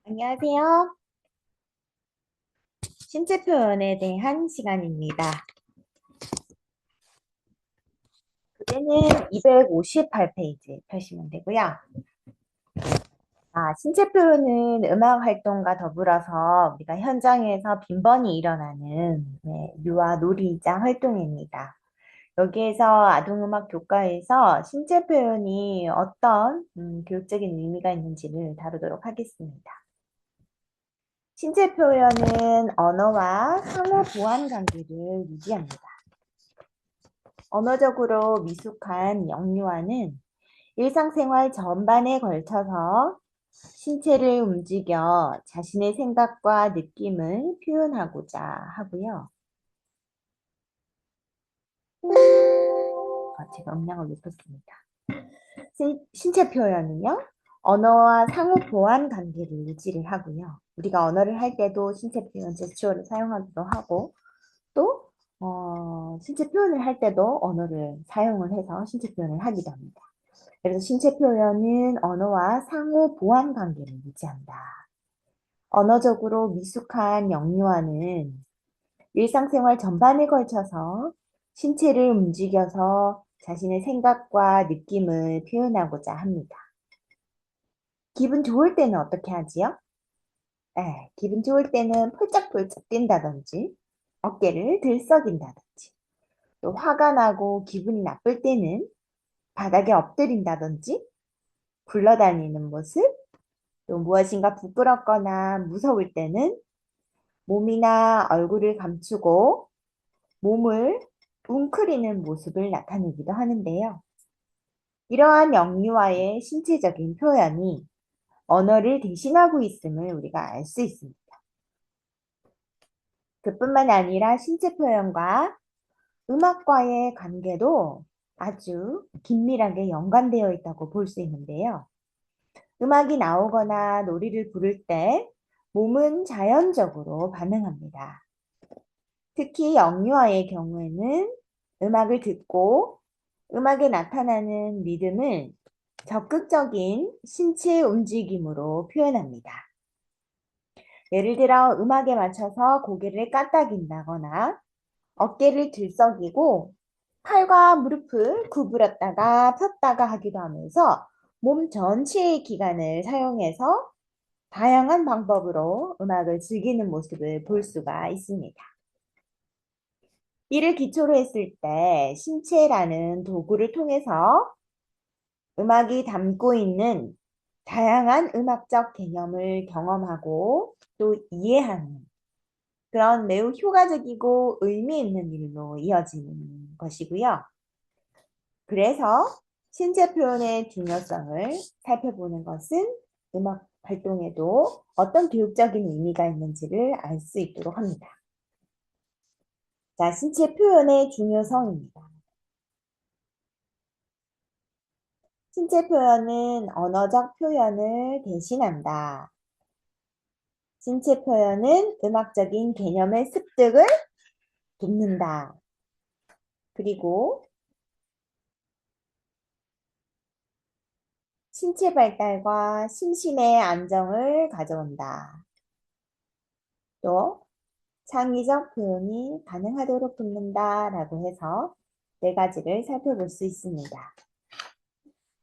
안녕하세요. 신체 표현에 대한 시간입니다. 그때는 258페이지 펴시면 되고요. 신체 표현은 음악 활동과 더불어서 우리가 현장에서 빈번히 일어나는 유아 놀이이자 활동입니다. 여기에서 아동음악 교과에서 신체 표현이 어떤 교육적인 의미가 있는지를 다루도록 하겠습니다. 신체 표현은 언어와 상호 보완 관계를 유지합니다. 언어적으로 미숙한 영유아는 일상생활 전반에 걸쳐서 신체를 움직여 자신의 생각과 느낌을 표현하고자 하고요. 제가 음량을 높였습니다. 신체 표현은요, 언어와 상호 보완 관계를 유지를 하고요. 우리가 언어를 할 때도 신체 표현 제스처를 사용하기도 하고, 또 신체 표현을 할 때도 언어를 사용을 해서 신체 표현을 하기도 합니다. 그래서 신체 표현은 언어와 상호 보완 관계를 유지한다. 언어적으로 미숙한 영유아는 일상생활 전반에 걸쳐서 신체를 움직여서 자신의 생각과 느낌을 표현하고자 합니다. 기분 좋을 때는 어떻게 하지요? 기분 좋을 때는 폴짝폴짝 뛴다든지 어깨를 들썩인다든지 또 화가 나고 기분이 나쁠 때는 바닥에 엎드린다든지 굴러다니는 모습, 또 무엇인가 부끄럽거나 무서울 때는 몸이나 얼굴을 감추고 몸을 웅크리는 모습을 나타내기도 하는데요. 이러한 영유아의 신체적인 표현이 언어를 대신하고 있음을 우리가 알 수 있습니다. 그뿐만 아니라 신체 표현과 음악과의 관계도 아주 긴밀하게 연관되어 있다고 볼 수 있는데요. 음악이 나오거나 놀이를 부를 때 몸은 자연적으로 반응합니다. 특히 영유아의 경우에는 음악을 듣고 음악에 나타나는 리듬을 적극적인 신체 움직임으로 표현합니다. 예를 들어 음악에 맞춰서 고개를 까딱인다거나 어깨를 들썩이고 팔과 무릎을 구부렸다가 폈다가 하기도 하면서 몸 전체의 기관을 사용해서 다양한 방법으로 음악을 즐기는 모습을 볼 수가 있습니다. 이를 기초로 했을 때 신체라는 도구를 통해서 음악이 담고 있는 다양한 음악적 개념을 경험하고 또 이해하는 그런 매우 효과적이고 의미 있는 일로 이어지는 것이고요. 그래서 신체 표현의 중요성을 살펴보는 것은 음악 활동에도 어떤 교육적인 의미가 있는지를 알 수 있도록 합니다. 자, 신체 표현의 중요성입니다. 신체 표현은 언어적 표현을 대신한다. 신체 표현은 음악적인 개념의 습득을 돕는다. 그리고 신체 발달과 심신의 안정을 가져온다. 또 창의적 표현이 가능하도록 돕는다라고 해서 네 가지를 살펴볼 수 있습니다.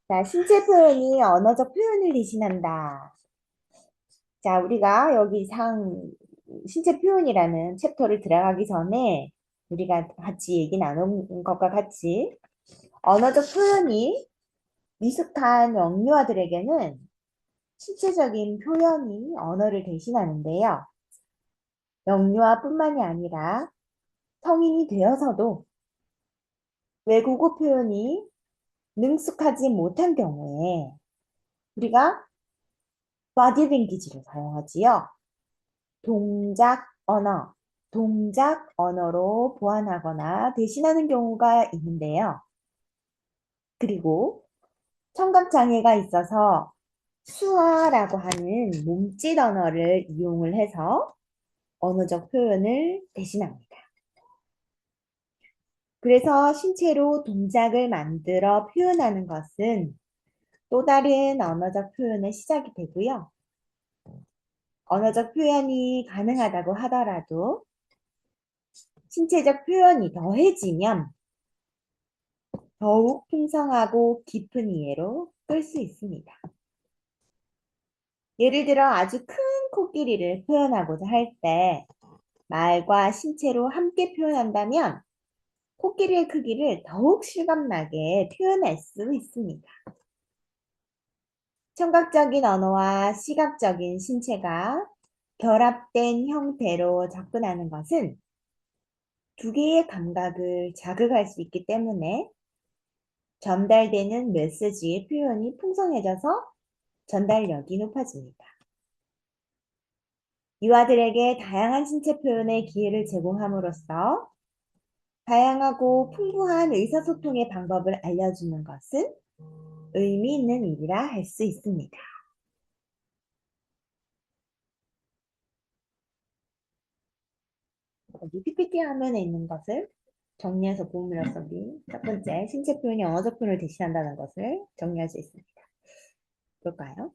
자, 신체 표현이 언어적 표현을 대신한다. 자, 우리가 여기 신체 표현이라는 챕터를 들어가기 전에 우리가 같이 얘기 나눈 것과 같이 언어적 표현이 미숙한 영유아들에게는 신체적인 표현이 언어를 대신하는데요. 영유아뿐만이 아니라 성인이 되어서도 외국어 표현이 능숙하지 못한 경우에 우리가 바디 랭귀지를 사용하지요. 동작 언어, 동작 언어로 보완하거나 대신하는 경우가 있는데요. 그리고 청각 장애가 있어서 수화라고 하는 몸짓 언어를 이용을 해서 언어적 표현을 대신합니다. 그래서 신체로 동작을 만들어 표현하는 것은 또 다른 언어적 표현의 시작이 되고요. 언어적 표현이 가능하다고 하더라도 신체적 표현이 더해지면 더욱 풍성하고 깊은 이해로 끌 수 있습니다. 예를 들어 아주 큰 코끼리를 표현하고자 할 때 말과 신체로 함께 표현한다면 코끼리의 크기를 더욱 실감나게 표현할 수 있습니다. 청각적인 언어와 시각적인 신체가 결합된 형태로 접근하는 것은 두 개의 감각을 자극할 수 있기 때문에 전달되는 메시지의 표현이 풍성해져서 전달력이 높아집니다. 유아들에게 다양한 신체 표현의 기회를 제공함으로써 다양하고 풍부한 의사소통의 방법을 알려주는 것은 의미 있는 일이라 할 수 있습니다. 여기 PPT 화면에 있는 것을 정리해서 보물을 써기. 첫 번째, 신체 표현이 언어적 표현을 대신한다는 것을 정리할 수 있습니다. 볼까요?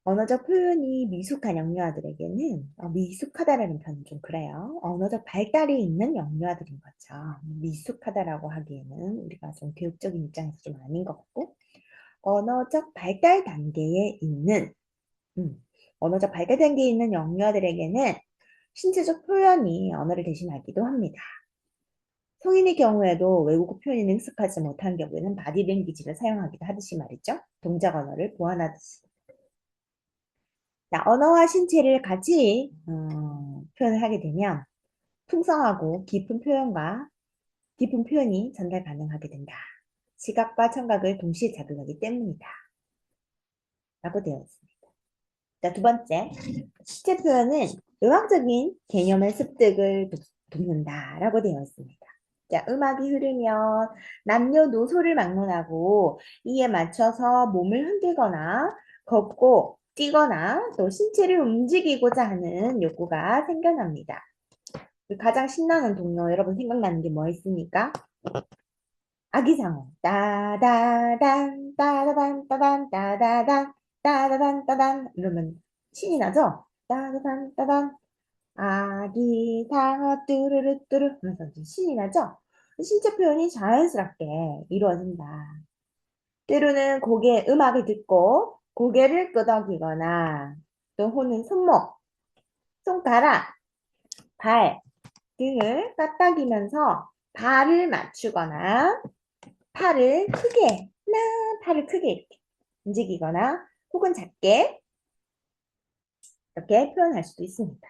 언어적 표현이 미숙한 영유아들에게는 미숙하다라는 표현은 좀 그래요. 언어적 발달이 있는 영유아들인 거죠. 미숙하다라고 하기에는 우리가 좀 교육적인 입장에서 좀 아닌 것 같고 언어적 발달 단계에 있는 언어적 발달 단계에 있는 영유아들에게는 신체적 표현이 언어를 대신하기도 합니다. 성인의 경우에도 외국어 표현이 익숙하지 못한 경우에는 바디랭귀지를 사용하기도 하듯이 말이죠. 동작 언어를 보완하듯이. 자, 언어와 신체를 같이 표현을 하게 되면 풍성하고 깊은 표현이 전달 가능하게 된다. 시각과 청각을 동시에 자극하기 때문이다. 라고 되어 있습니다. 자, 두 번째, 신체 표현은 음악적인 개념의 습득을 돕는다. 라고 되어 있습니다. 자, 음악이 흐르면 남녀노소를 막론하고 이에 맞춰서 몸을 흔들거나 걷고 뛰거나 또 신체를 움직이고자 하는 욕구가 생겨납니다. 가장 신나는 동요 여러분 생각나는 게 뭐 있습니까? 아기상어 따다단 따다단 따단 따다단 따다단 따단 이러면 신이 나죠? 따다단 따단 아기상어 뚜루루 뚜루 하면서 신이 나죠? 신체 표현이 자연스럽게 이루어진다. 때로는 음악을 듣고 고개를 끄덕이거나 또 혹은 손목, 손가락, 발 등을 까딱이면서 발을 맞추거나 팔을 크게 이렇게 움직이거나 혹은 작게 이렇게 표현할 수도 있습니다.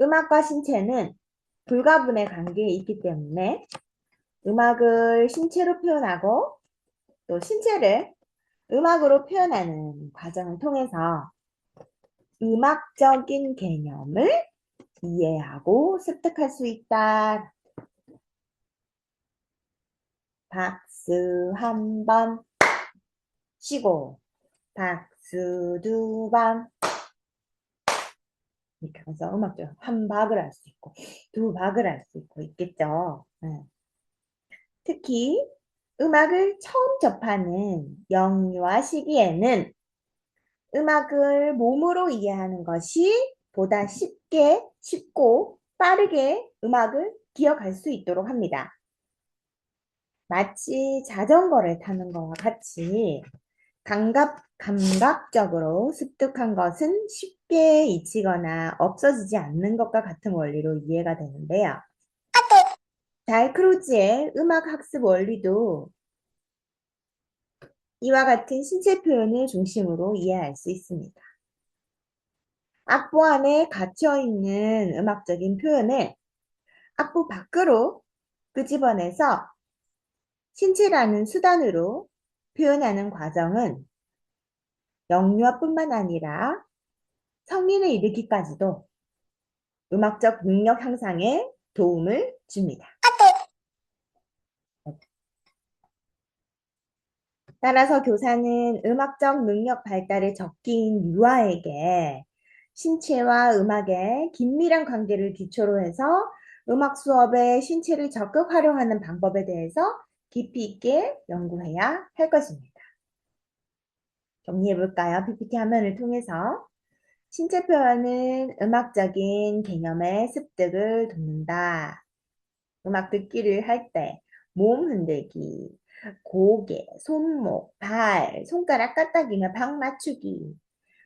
음악과 신체는 불가분의 관계에 있기 때문에 음악을 신체로 표현하고 또 신체를 음악으로 표현하는 과정을 통해서 음악적인 개념을 이해하고 습득할 수 있다. 박수 한 번 쉬고 박수 두 번 이렇게 해서 음악도 한 박을 할 수 있고 두 박을 할 수 있고 있겠죠. 네. 특히 음악을 처음 접하는 영유아 시기에는 음악을 몸으로 이해하는 것이 보다 쉽고 빠르게 음악을 기억할 수 있도록 합니다. 마치 자전거를 타는 것과 같이 감각적으로 습득한 것은 쉽게 잊히거나 없어지지 않는 것과 같은 원리로 이해가 되는데요. 달크로즈의 음악 학습 원리도 이와 같은 신체 표현을 중심으로 이해할 수 있습니다. 악보 안에 갇혀있는 음악적인 표현을 악보 밖으로 끄집어내서 신체라는 수단으로 표현하는 과정은 영유아뿐만 아니라 성인에 이르기까지도 음악적 능력 향상에 도움을 줍니다. 따라서 교사는 음악적 능력 발달에 적기인 유아에게 신체와 음악의 긴밀한 관계를 기초로 해서 음악 수업에 신체를 적극 활용하는 방법에 대해서 깊이 있게 연구해야 할 것입니다. 정리해 볼까요? PPT 화면을 통해서. 신체 표현은 음악적인 개념의 습득을 돕는다. 음악 듣기를 할 때 몸 흔들기, 고개, 손목, 발, 손가락 까딱이며 박 맞추기,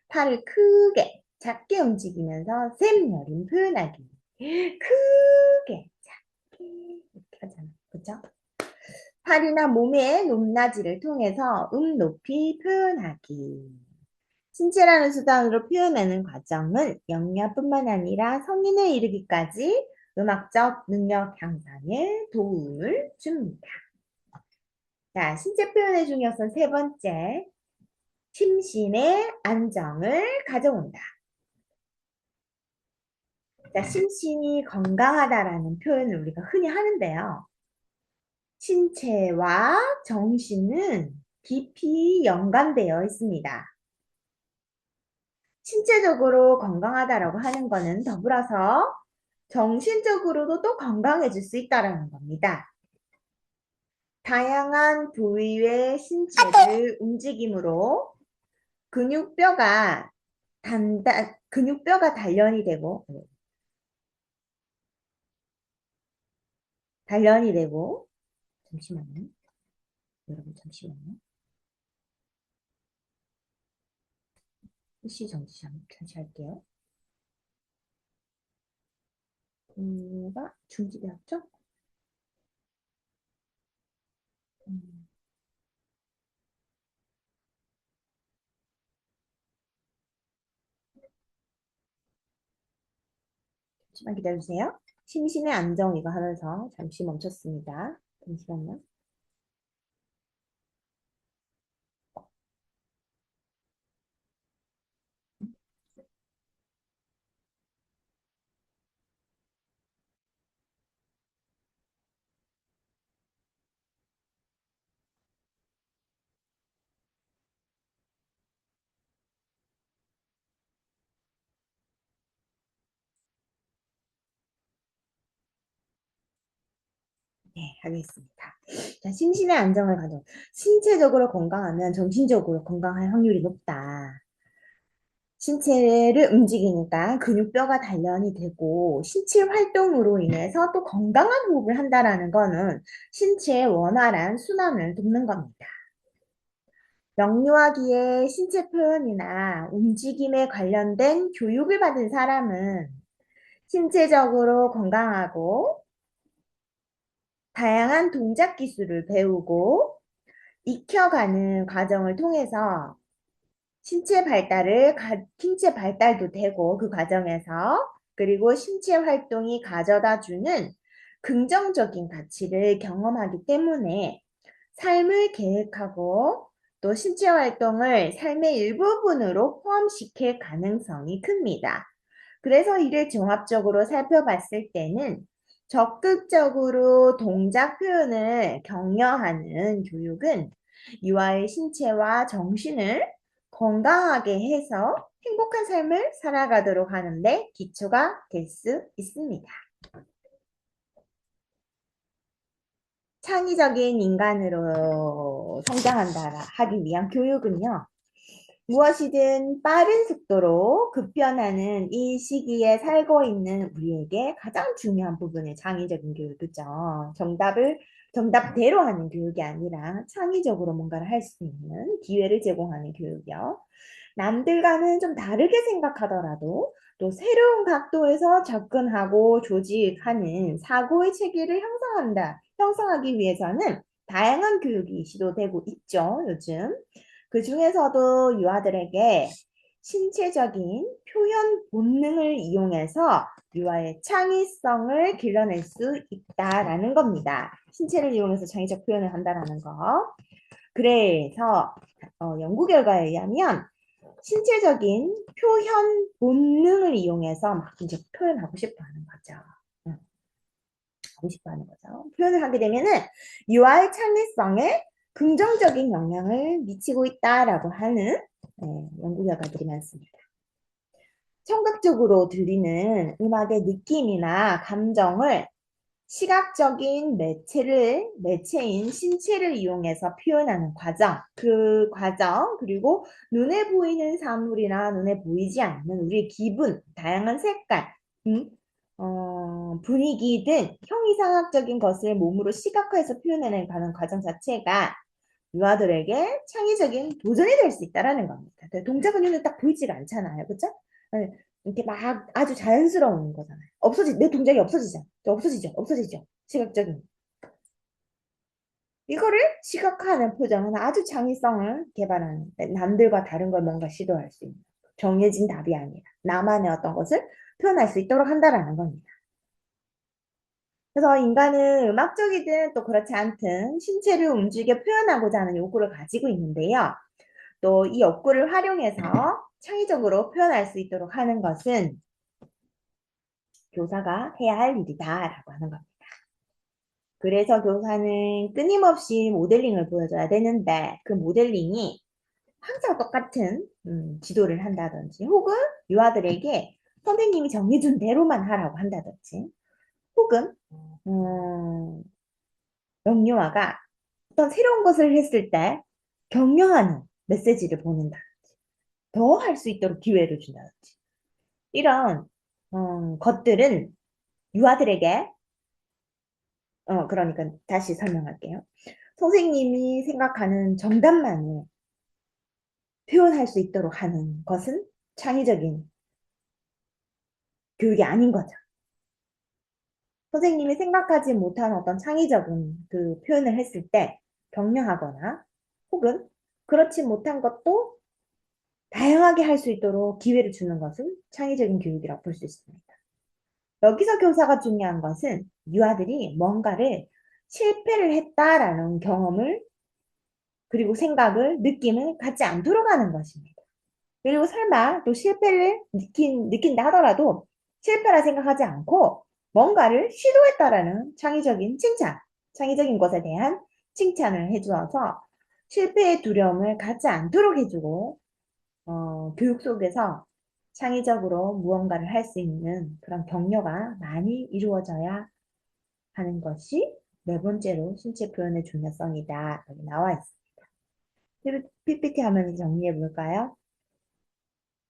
팔을 크게, 작게 움직이면서 샘여림 표현하기. 크게, 작게 이렇게 하잖아. 그죠? 팔이나 몸의 높낮이를 통해서 높이 표현하기. 신체라는 수단으로 표현하는 과정은 영유아뿐만 아니라 성인에 이르기까지 음악적 능력 향상에 도움을 줍니다. 자, 신체 표현의 중요성 세 번째, 심신의 안정을 가져온다. 자, 심신이 건강하다라는 표현을 우리가 흔히 하는데요. 신체와 정신은 깊이 연관되어 있습니다. 신체적으로 건강하다라고 하는 것은 더불어서 정신적으로도 또 건강해질 수 있다는 겁니다. 다양한 부위의 신체를 움직임으로 근육뼈가 단련이 되고, 잠시만요. 여러분, 잠시만요. PC 정지 잠시 할게요. 가 중지되었죠? 음, 잠시만 기다려주세요. 심신의 안정 이거 하면서 잠시 멈췄습니다. 잠시만요. 네, 하겠습니다. 자, 심신의 안정을 가져. 신체적으로 건강하면 정신적으로 건강할 확률이 높다. 신체를 움직이니까 근육뼈가 단련이 되고 신체 활동으로 인해서 또 건강한 호흡을 한다라는 거는 신체의 원활한 순환을 돕는 겁니다. 영유아기의 신체 표현이나 움직임에 관련된 교육을 받은 사람은 신체적으로 건강하고 다양한 동작 기술을 배우고 익혀가는 과정을 통해서 신체 발달도 되고 그 과정에서 그리고 신체 활동이 가져다 주는 긍정적인 가치를 경험하기 때문에 삶을 계획하고 또 신체 활동을 삶의 일부분으로 포함시킬 가능성이 큽니다. 그래서 이를 종합적으로 살펴봤을 때는 적극적으로 동작 표현을 격려하는 교육은 유아의 신체와 정신을 건강하게 해서 행복한 삶을 살아가도록 하는데 기초가 될 수 있습니다. 창의적인 인간으로 성장한다 하기 위한 교육은요. 무엇이든 빠른 속도로 급변하는 이 시기에 살고 있는 우리에게 가장 중요한 부분이 창의적인 교육이죠. 정답대로 하는 교육이 아니라 창의적으로 뭔가를 할 수 있는 기회를 제공하는 교육이요. 남들과는 좀 다르게 생각하더라도 또 새로운 각도에서 접근하고 조직하는 사고의 체계를 형성하기 위해서는 다양한 교육이 시도되고 있죠, 요즘. 그 중에서도 유아들에게 신체적인 표현 본능을 이용해서 유아의 창의성을 길러낼 수 있다라는 겁니다. 신체를 이용해서 창의적 표현을 한다라는 거. 그래서 연구 결과에 의하면 신체적인 표현 본능을 이용해서 막 이제 표현하고 싶어 하는 거죠. 응, 하고 싶어 하는 거죠. 표현을 하게 되면은 유아의 창의성에 긍정적인 영향을 미치고 있다라고 하는 연구 결과들이 많습니다. 청각적으로 들리는 음악의 느낌이나 감정을 시각적인 매체인 신체를 이용해서 표현하는 과정, 그 과정, 그리고 눈에 보이는 사물이나 눈에 보이지 않는 우리의 기분, 다양한 색깔, 음, 분위기 등 형이상학적인 것을 몸으로 시각화해서 표현해내는 과정 자체가 유아들에게 창의적인 도전이 될 수 있다는 겁니다. 동작은 눈에 딱 보이지가 않잖아요. 그쵸? 네, 이렇게 막 아주 자연스러운 거잖아요. 내 동작이 없어지죠. 없어지죠. 시각적인. 이거를 시각화하는 표정은 아주 창의성을 개발하는, 남들과 다른 걸 뭔가 시도할 수 있는, 정해진 답이 아니라 나만의 어떤 것을 표현할 수 있도록 한다라는 겁니다. 그래서 인간은 음악적이든 또 그렇지 않든 신체를 움직여 표현하고자 하는 욕구를 가지고 있는데요. 또 이 욕구를 활용해서 창의적으로 표현할 수 있도록 하는 것은 교사가 해야 할 일이다라고 하는 겁니다. 그래서 교사는 끊임없이 모델링을 보여줘야 되는데 그 모델링이 항상 똑같은 지도를 한다든지 혹은 유아들에게 선생님이 정해준 대로만 하라고 한다든지 혹은 영유아가 어떤 새로운 것을 했을 때 격려하는 메시지를 보낸다. 더 할 수 있도록 기회를 준다든지. 이런 것들은 유아들에게 그러니까 다시 설명할게요. 선생님이 생각하는 정답만을 표현할 수 있도록 하는 것은 창의적인 교육이 아닌 거죠. 선생님이 생각하지 못한 어떤 창의적인 그 표현을 했을 때 격려하거나 혹은 그렇지 못한 것도 다양하게 할 수 있도록 기회를 주는 것은 창의적인 교육이라고 볼 수 있습니다. 여기서 교사가 중요한 것은 유아들이 뭔가를 실패를 했다라는 경험을 그리고 생각을 느낌을 갖지 않도록 하는 것입니다. 그리고 설마 또 실패를 느낀다 하더라도 실패라 생각하지 않고 뭔가를 시도했다라는 창의적인 칭찬, 창의적인 것에 대한 칭찬을 해주어서 실패의 두려움을 갖지 않도록 해주고 교육 속에서 창의적으로 무언가를 할 수 있는 그런 격려가 많이 이루어져야 하는 것이 네 번째로 신체 표현의 중요성이다. 여기 나와 있습니다. PPT 화면 정리해 볼까요?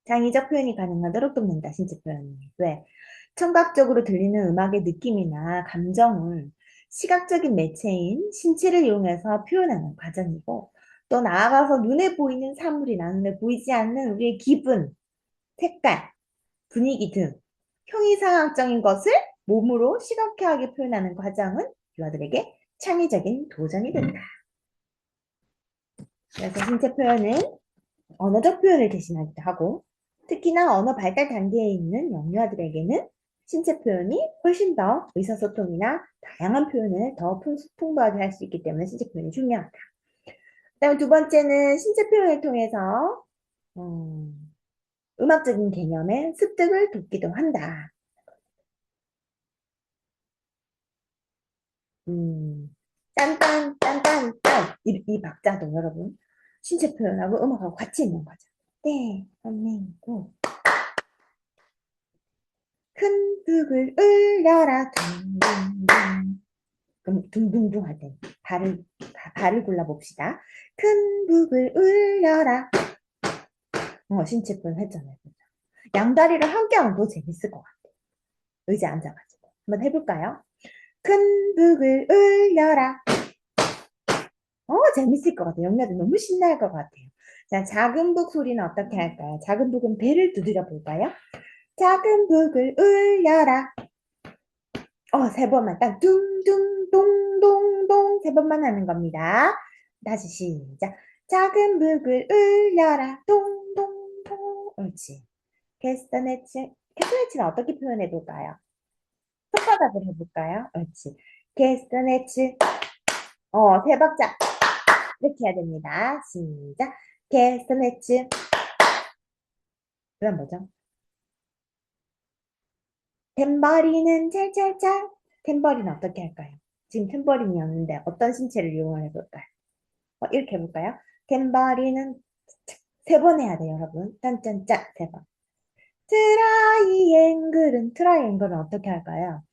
창의적 표현이 가능하도록 돕는다, 신체 표현이. 왜? 청각적으로 들리는 음악의 느낌이나 감정을 시각적인 매체인 신체를 이용해서 표현하는 과정이고, 또 나아가서 눈에 보이는 사물이나 눈에 보이지 않는 우리의 기분, 색깔, 분위기 등 형이상학적인 것을 몸으로 시각화하게 표현하는 과정은 유아들에게 창의적인 도전이 된다. 그래서 신체 표현은 언어적 표현을 대신하기도 하고 특히나 언어 발달 단계에 있는 영유아들에게는 신체 표현이 훨씬 더 의사소통이나 다양한 표현을 더 풍부하게 할 수 있기 때문에 신체 표현이 중요하다. 그다음 두 번째는 신체 표현을 통해서 음악적인 개념의 습득을 돕기도 한다. 딴딴 딴딴 딴 이 박자도 여러분 신체 표현하고 음악하고 같이 있는 거죠. 네, 선생님. 큰 북을 울려라 둥둥둥. 그럼 둥둥둥 할 때 발을 골라봅시다. 큰 북을 울려라. 신체 표현 했잖아요. 그죠? 양다리를 함께 하면 더 재밌을 것 같아요. 의자에 앉아가지고. 한번 해볼까요? 큰 북을 울려라. 재밌을 것 같아요. 영녀들 너무 신날 것 같아요. 자, 작은 북 소리는 어떻게 할까요? 작은 북은 배를 두드려 볼까요? 작은 북을 울려라. 세 번만 딱 둥둥동동동 세 번만 하는 겁니다. 다시 시작. 작은 북을 울려라. 동동동. 옳지. 캐스터네츠는 어떻게 표현해 볼까요? 손바닥으로 해볼까요? 옳지. 캐스터네츠. 세 박자. 이렇게 해야 됩니다. 시작. 캐스터네츠. 그럼 뭐죠? 탬버리는 찰찰찰. 탬버리는 어떻게 할까요? 지금 탬버린이었는데 어떤 신체를 이용해 볼까요? 이렇게 해볼까요? 탬버리는 세 번 해야 돼요, 여러분. 짠짠짠 세 번. 트라이앵글은 어떻게 할까요?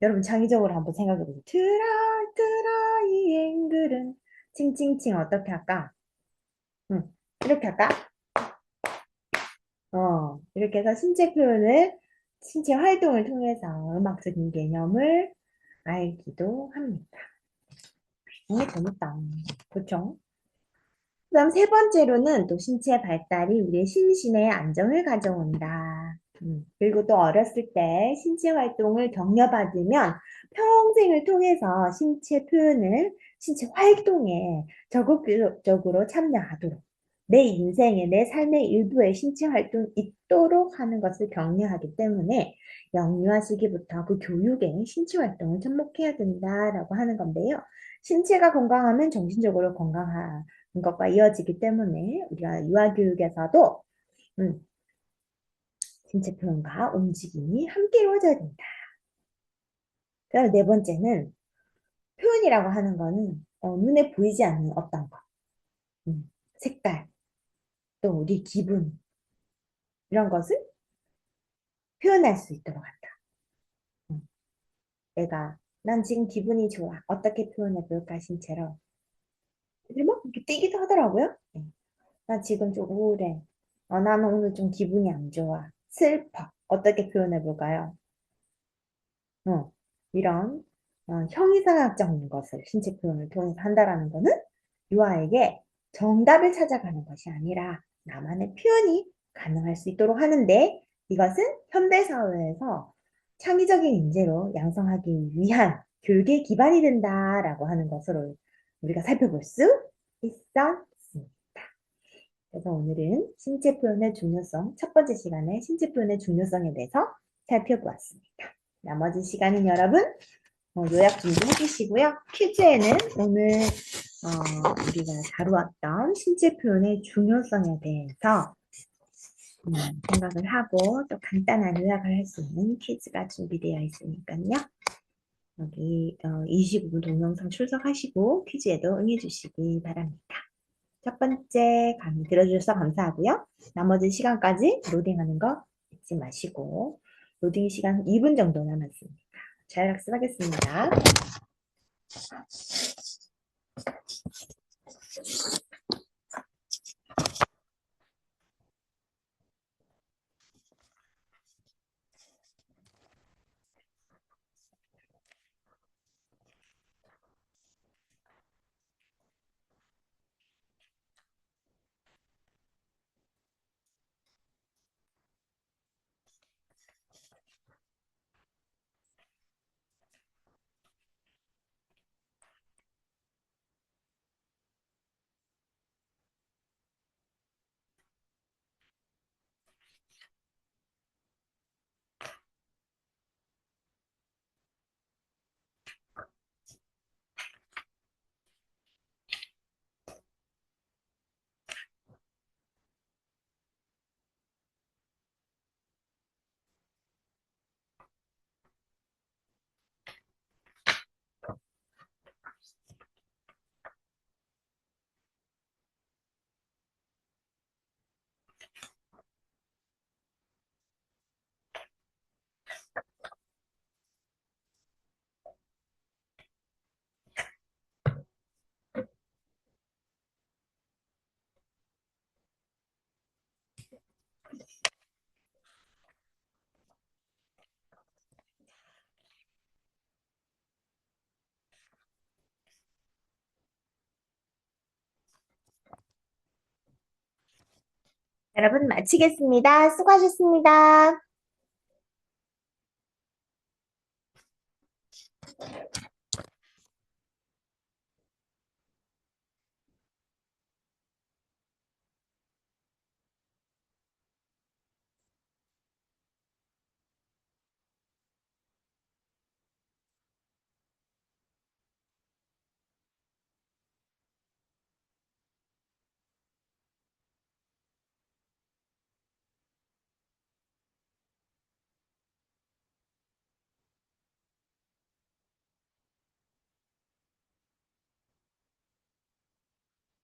여러분 창의적으로 한번 생각해 보세요. 트라이 앵글은 칭칭칭 어떻게 할까? 응, 이렇게 할까? 이렇게 해서 신체 표현을, 신체 활동을 통해서 음악적인 개념을 알기도 합니다. 재밌다. 그렇죠? 그다음 세 번째로는 또 신체 발달이 우리의 심신의 안정을 가져온다. 그리고 또 어렸을 때 신체 활동을 격려받으면 평생을 통해서 신체 표현을, 신체 활동에 적극적으로 참여하도록, 내 인생의, 내 삶의 일부의 신체 활동이 있도록 하는 것을 격려하기 때문에 영유아 시기부터 그 교육에 신체 활동을 접목해야 된다라고 하는 건데요. 신체가 건강하면 정신적으로 건강한 것과 이어지기 때문에 우리가 유아교육에서도 음, 신체 표현과 움직임이 함께 이루어져야 된다. 그다음 네 번째는 표현이라고 하는 거는 눈에 보이지 않는 어떤 것, 색깔, 또 우리 기분 이런 것을 표현할 수 있도록 한다. 음, 난 지금 기분이 좋아. 어떻게 표현해 볼까 신체로. 근데 뭐 이렇게 뛰기도 하더라고요. 네. 나 지금 좀 우울해. 나는 오늘 좀 기분이 안 좋아. 슬퍼. 어떻게 표현해 볼까요? 어, 이런 형이상학적인 것을 신체 표현을 통해서 한다라는 거는 유아에게 정답을 찾아가는 것이 아니라 나만의 표현이 가능할 수 있도록 하는데 이것은 현대 사회에서 창의적인 인재로 양성하기 위한 교육의 기반이 된다라고 하는 것으로 우리가 살펴볼 수 있었습니다. 그래서 오늘은 신체 표현의 중요성, 첫 번째 시간에 신체 표현의 중요성에 대해서 살펴보았습니다. 나머지 시간은 여러분 요약 준비 해주시고요. 퀴즈에는 오늘 우리가 다루었던 신체 표현의 중요성에 대해서 생각을 하고 또 간단한 요약을 할 수 있는 퀴즈가 준비되어 있으니까요. 여기 25분 동영상 출석하시고 퀴즈에도 응해 주시기 바랍니다. 첫 번째 강의 들어주셔서 감사하고요. 나머지 시간까지 로딩하는 거 잊지 마시고 로딩 시간 2분 정도 남았습니다. 잘 학습하겠습니다. 여러분 마치겠습니다. 수고하셨습니다.